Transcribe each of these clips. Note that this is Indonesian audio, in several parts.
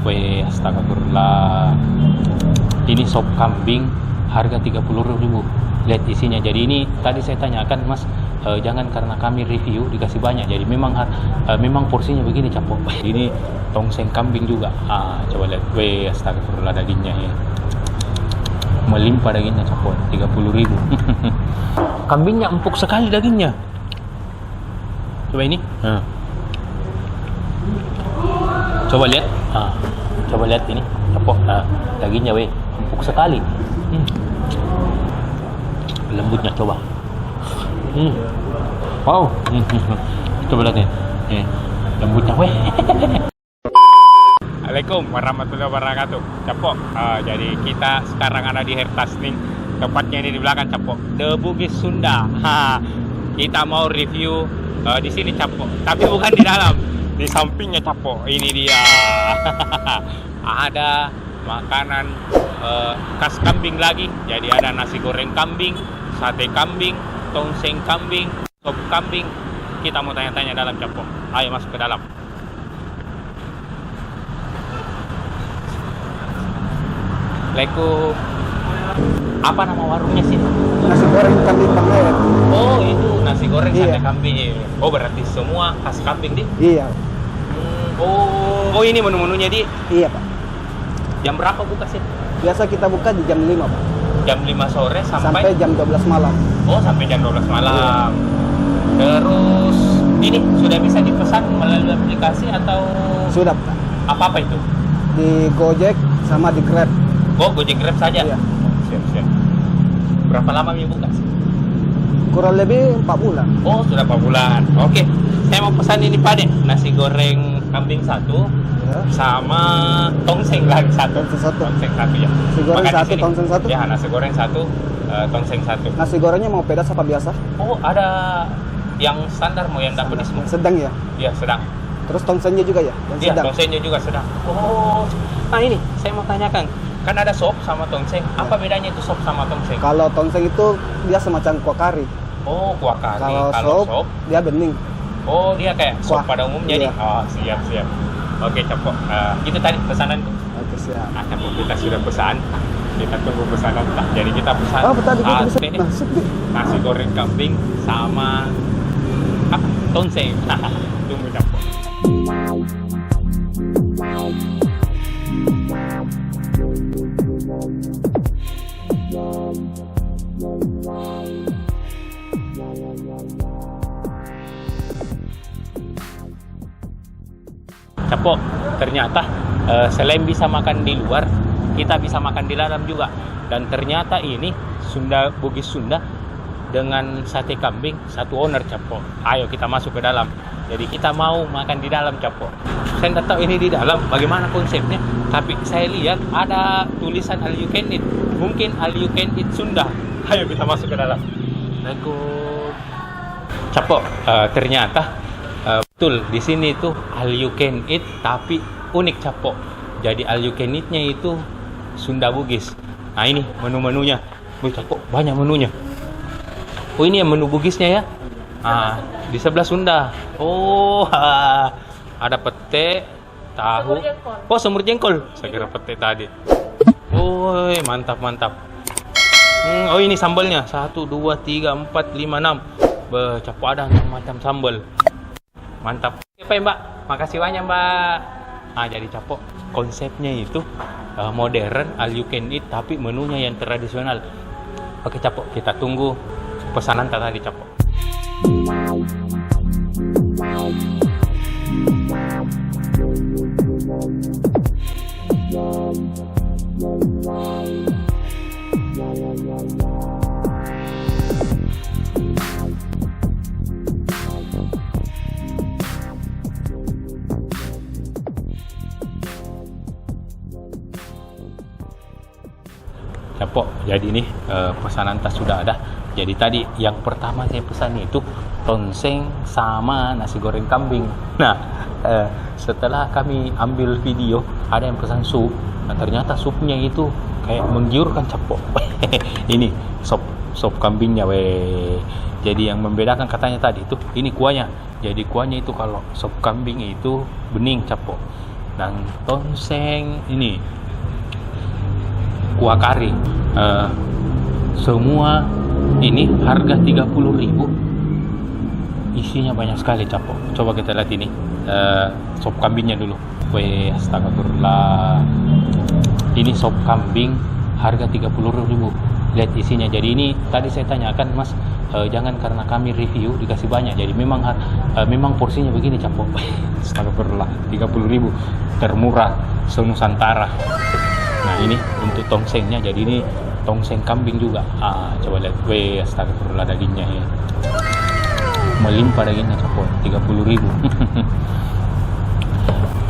Weh, astagfirullah. Ini sop kambing harga 30.000. Lihat isinya. Jadi ini tadi saya tanyakan, Mas, jangan karena kami review dikasih banyak. Jadi memang porsinya begini, Capo. Ini tongseng kambing juga. Coba lihat. Weh, astagfirullah, dagingnya ya. Melimpah dagingnya, Capo. 30.000. Kambingnya empuk sekali dagingnya. Coba ini. Coba lihat. Coba lihat ini, Capo. Dagingnya weh, empuk sekali. Lembutnya coba. Wow. Coba lihat nih. Lembutnya weh. Assalamualaikum warahmatullahi wabarakatuh. Capo. Jadi kita sekarang ada di Hertasning. Tepatnya ini di belakang, Capo. The Bugis Sunda. Kita mau review di sini, Capo. Tapi bukan di dalam. Di sampingnya, Capo. Ini dia. Ada makanan khas kambing lagi. Jadi ada nasi goreng kambing, sate kambing, tongseng kambing, sop kambing. Kita mau tanya-tanya dalam, Capo. Ayo masuk ke dalam. Assalamualaikum. Apa nama warungnya sih? Nasi goreng kambing Pangayan. Oh, itu nasi goreng Iya. sate kambing. Oh, berarti semua khas kambing, Di? Iya. Oh, ini menu-menunya, Di. Iya, Pak. Jam berapa buka sih? Biasa kita buka di jam 5, Pak. Jam 5 sore Sampai jam 12 malam. Oh, sampai jam 12 malam. Terus ini sudah bisa dipesan melalui aplikasi atau Sudah, Pak. apa itu? Di Gojek sama di Grab. Oh, Gojek Grab saja. Iya. Siap. Berapa lama ya buka sih? Kurang lebih 4 bulan. Oh, sudah 4 bulan. Oke. Saya mau pesan ini, Pak, deh. Nasi goreng kambing 1 Ya. sama tongseng lagi 1. Tongseng 1. Tongseng 1 ya. Nasi goreng Makan di 1, sini. tongseng 1. Ya, nasi goreng 1, tongseng 1. Nasi gorengnya mau pedas apa biasa? Oh, ada yang standar mau yang pedas mau? Sedang ya. Iya, sedang. Terus tongsengnya juga ya? Yang Iya, sedang. tongsengnya juga sedang. Oh, nah ini saya mau tanyakan. Kan ada sop sama tongseng. Apa bedanya itu sop sama tongseng? Kalau tongseng itu dia semacam kuah kari. Oh, kuah kari. Kalau sop dia bening. Oh, dia kayak sop Kuah. pada umumnya Iya. nih. Oh, siap. Oke, Capo. Itu tadi pesananku. Oke, siap. Capo, kita sudah pesan. Kita tunggu pesanan. Nah, jadi kita pesan Oh, tadi kita bisa ini, masuk nih. nasi goreng kambing sama apa? Tongseng. Tunggu, Capo. Capo, ternyata selain bisa makan di luar, kita bisa makan di dalam juga. Dan ternyata ini Bugis Sunda dengan sate kambing satu owner, Capo. Ayo kita masuk ke dalam. Jadi kita mau makan di dalam, Capo. Saya tidak tahu ini di dalam bagaimana konsepnya, tapi saya lihat ada tulisan all you can eat. Mungkin all you can eat Sunda. Ayo kita masuk ke dalam. Assalamualaikum. Capo, ternyata betul di sini tuh all you can eat, tapi unik, Capo. Jadi all you can eat-nya itu Sunda Bugis. Nah, ini menu-menunya. Wih, Capo, banyak menunya. Oh, ini yang menu Bugisnya ya. Di sebelah Sunda. Oh, ada pete, tahu. Oh, semur jengkol. Saya kira pete tadi. Oh, mantap. Oh, ini sambalnya. 1, 2, 3, 4, 5, 6. Capo, ada 6 macam sambal. Mantap. Oke, Mbak. Makasih banyak, Mbak. Jadi, Capo, konsepnya itu modern, all you can eat, tapi menunya yang tradisional. Oke, Capo, kita tunggu pesanan tadi, Capo. Capo, jadi ini pesanan tas sudah ada. Jadi tadi yang pertama saya pesan itu tongseng sama nasi goreng kambing. Nah, setelah kami ambil video, ada yang pesan sup. Nah, ternyata supnya itu kayak menggiurkan, Capo. Ini sop kambingnya, weh. Jadi yang membedakan katanya tadi itu ini kuahnya. Jadi kuahnya itu kalau sop kambing itu bening, Capo. dan tongseng ini kuah kari. Semua ini harga 30.000. Isinya banyak sekali Capo. Coba kita lihat ini sop kambingnya dulu. Weh, astagfirullah. Ini sop kambing harga 30.000. Lihat isinya. Jadi ini tadi saya tanyakan Mas, jangan karena kami review dikasih banyak. Jadi memang porsinya begini Capo. Astagfirullah, 30.000 termurah se-Nusantara. Nah ini untuk tongsengnya. Jadi ini tongseng kambing juga. Coba lihat. Weh, astagfirullah, dagingnya ya. Melimpah dagingnya Capo, 30.000.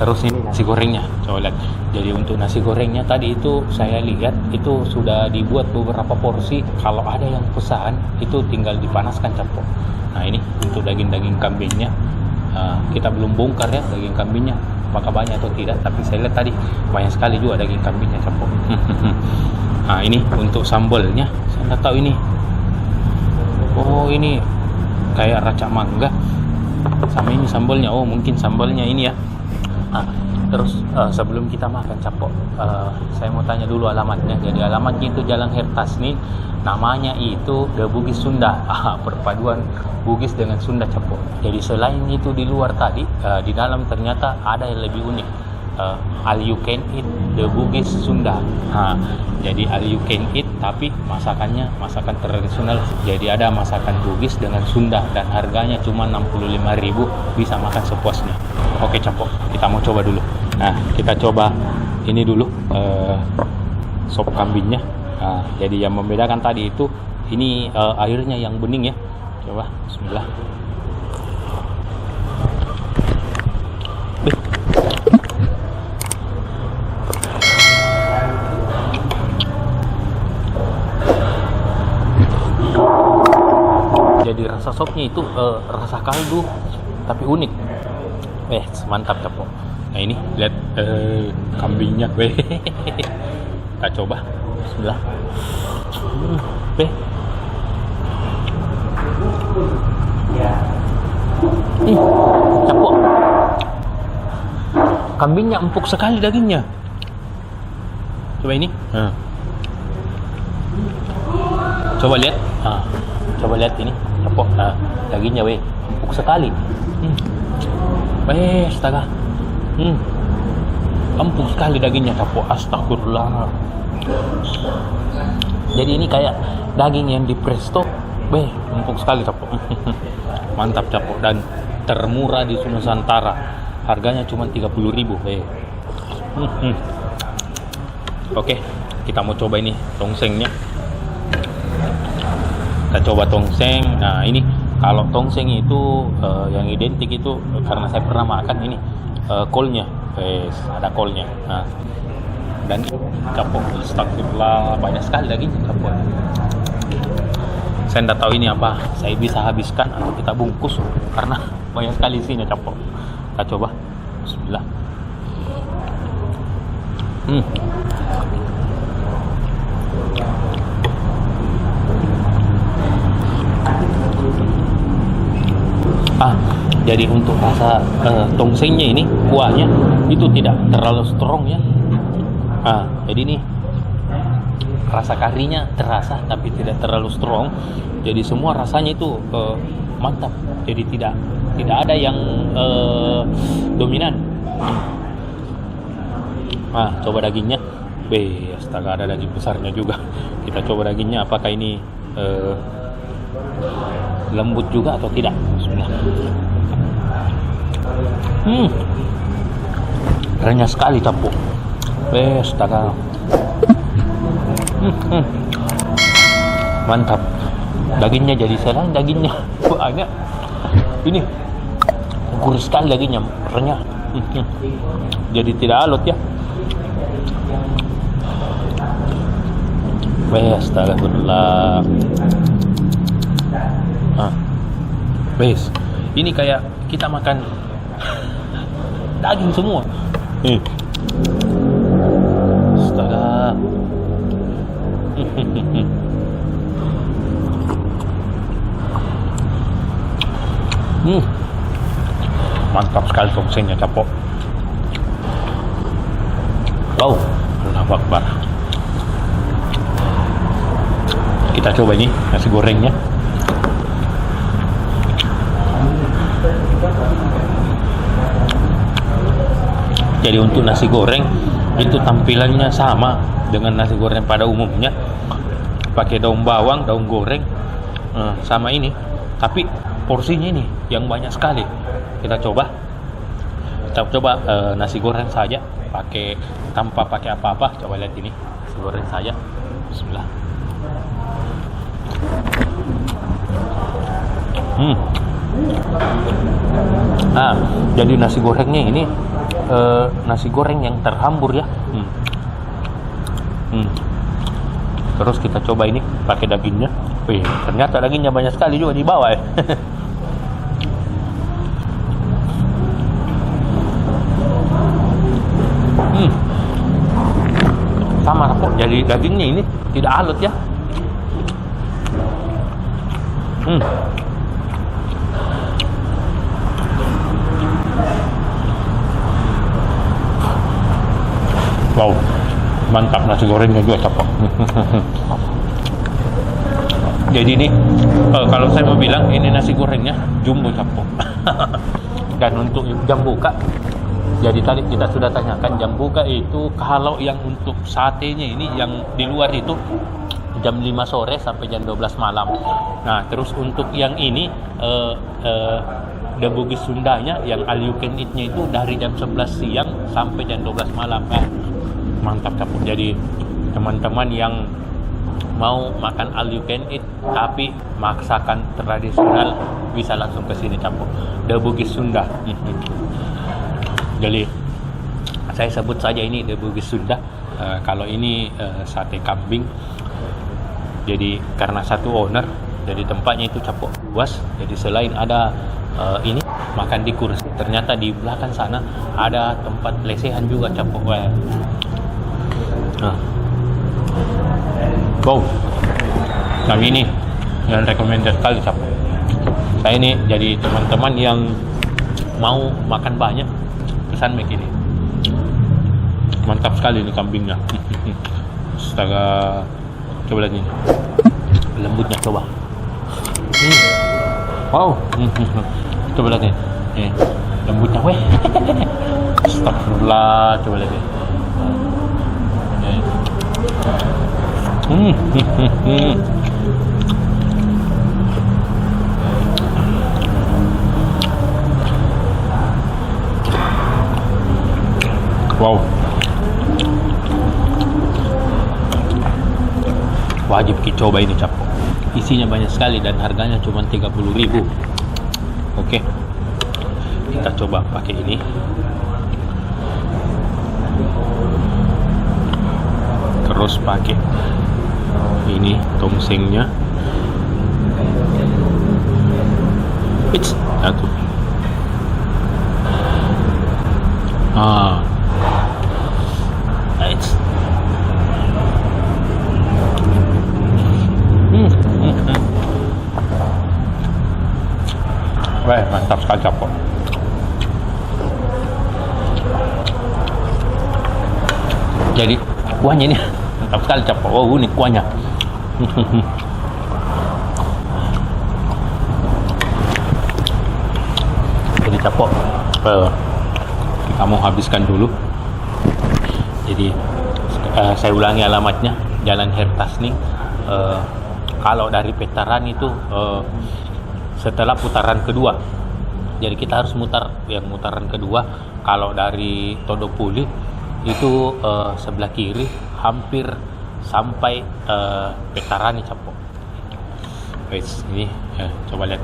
Terus ini nasi gorengnya, coba lihat. Jadi untuk nasi gorengnya tadi itu saya lihat itu sudah dibuat beberapa porsi. Kalau ada yang pesan itu tinggal dipanaskan Capo. Nah ini untuk daging kambingnya, kita belum bongkar ya daging kambingnya apakah banyak atau tidak, tapi saya lihat tadi banyak sekali juga daging kambingnya Capo. Nah ini untuk sambalnya, saya nggak tahu ini. Oh ini kayak racak mangga sama ini sambalnya. Oh mungkin sambalnya ini ya. Terus sebelum kita makan Capo, saya mau tanya dulu alamatnya. Jadi alamatnya itu Jalan Hertas nih, namanya itu The Bugis Sunda. Perpaduan Bugis dengan Sunda Capo. Jadi selain itu di luar tadi, di dalam ternyata ada yang lebih unik. All you can eat The Bugis Sunda. Jadi all you can eat tapi masakannya masakan tradisional. Jadi ada masakan Bugis dengan Sunda dan harganya cuma 65.000, bisa makan sepuasnya. Oke Capo, kita mau coba dulu. Nah kita coba ini dulu sop kambingnya. Jadi yang membedakan tadi itu ini airnya yang bening ya. Coba bismillah. Jadi rasa sopnya itu rasa kaldu tapi unik. Mantap Capo. Nah ini lihat kambingnya. Kita coba. Bismillah. Capo. Kambingnya empuk sekali dagingnya. Coba ini. Coba lihat. Coba lihat ini Capo. Dagingnya empuk sekali. Astaga. Empuk sekali dagingnya Capo. Astagfirullah. Jadi ini kayak daging yang di presto. Empuk sekali Capo. Mantap Capo, dan termurah di Nusantara. Harganya cuma 30.000. Oke, kita mau coba ini tongsengnya. Kita coba tongseng. Nah ini kalau tongseng itu yang identik itu karena saya pernah makan ini kolnya, ada kolnya. Nah, dan Capo, astagfirullah, banyak sekali dagingnya Capo. Saya tidak tahu ini apa, saya bisa habiskan atau kita bungkus karena banyak sekali isinya Capo. Kita coba, bismillah. Jadi untuk rasa tongsengnya ini, kuahnya itu tidak terlalu strong ya. Jadi ini rasa karinya terasa tapi tidak terlalu strong. Jadi semua rasanya itu mantap. Jadi tidak ada yang dominan. Coba dagingnya. Astaga, ada daging besarnya juga. Kita coba dagingnya apakah ini lembut juga atau tidak. Bismillah. Renyah sekali Capo. Astaga. Mantap. Dagingnya jadi selain dagingnya banyak. Ini gurih sekali dagingnya, renyah. Jadi tidak alot ya. Astagfirullah. Ini kayak kita makan daging semua. Astaga. Mantap sekali tongsengnya Capo. Wow, Allahu Akbar. Kita coba ini nasi gorengnya. Jadi untuk nasi goreng itu tampilannya sama dengan nasi goreng pada umumnya, pakai daun bawang, daun goreng, sama ini. Tapi porsinya ini yang banyak sekali. Kita coba nasi goreng saja, tanpa pakai apa-apa. Coba lihat ini nasi goreng saja. Bismillah. Jadi nasi gorengnya ini nasi goreng yang terhambur ya. Terus kita coba ini pakai dagingnya. Wih, ternyata dagingnya banyak sekali juga di bawah ya. Sama kok, jadi dagingnya ini tidak halus ya. Wow, mantap nasi gorengnya juga capok. Jadi ini kalau saya mau bilang ini nasi gorengnya jumbo capok. Dan untuk jam buka, jadi tadi kita sudah tanyakan jam buka itu kalau yang untuk satenya ini yang di luar itu jam 5 sore sampai jam 12 malam. Nah, terus untuk yang ini The Bugis Sundanya yang all you can eat-nya itu dari jam 11 siang sampai jam 12 malam. Mantap capok. Jadi teman-teman yang mau makan all you can eat tapi masakan tradisional bisa langsung ke sini capok. The Bugis Sunda. Jadi saya sebut saja ini The Bugis Sunda. Kalau ini sate kambing. Jadi karena satu owner, jadi tempatnya itu capok luas. Jadi selain ada ini makan di kursi, ternyata di belakang sana ada tempat lesehan juga capok. Wow, yang ini yang recommended sekali capok. Saya ini jadi teman-teman yang mau makan banyak pesan begini. Mantap sekali ini kambingnya. Astaga, coba lihat ini lembutnya, coba. Wow, coba lihat nih, lembutnya weh. Astagfirullah, coba lihat nih. Wow, wajib dicoba ini capok. Isinya banyak sekali dan harganya cuma 30.000. Oke, kita coba pakai ini. Terus pakai ini tongsengnya. Satu. Wah, mantap sekali capok. Jadi kuahnya ini mantap sekali capok. Oh, ini kuahnya. Jadi capok. Kita mau habiskan dulu. Jadi saya ulangi alamatnya, Jalan Hertasning. Kalau dari Petaran itu setelah putaran kedua, jadi kita harus mutar yang putaran kedua. Kalau dari Todopuli itu sebelah kiri hampir sampai Petarani capok. Guys, ini coba lihat.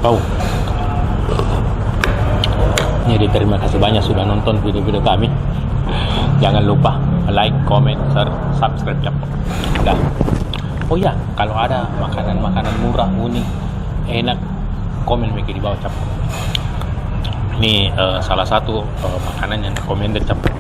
Wow. Jadi terima kasih banyak sudah nonton video-video kami. Jangan lupa like, comment, share, subscribe capok. Dah. Oh ya, kalau ada makanan-makanan murah, unik, enak, komen di bawah capok. Ini salah satu makanan yang recommended capok.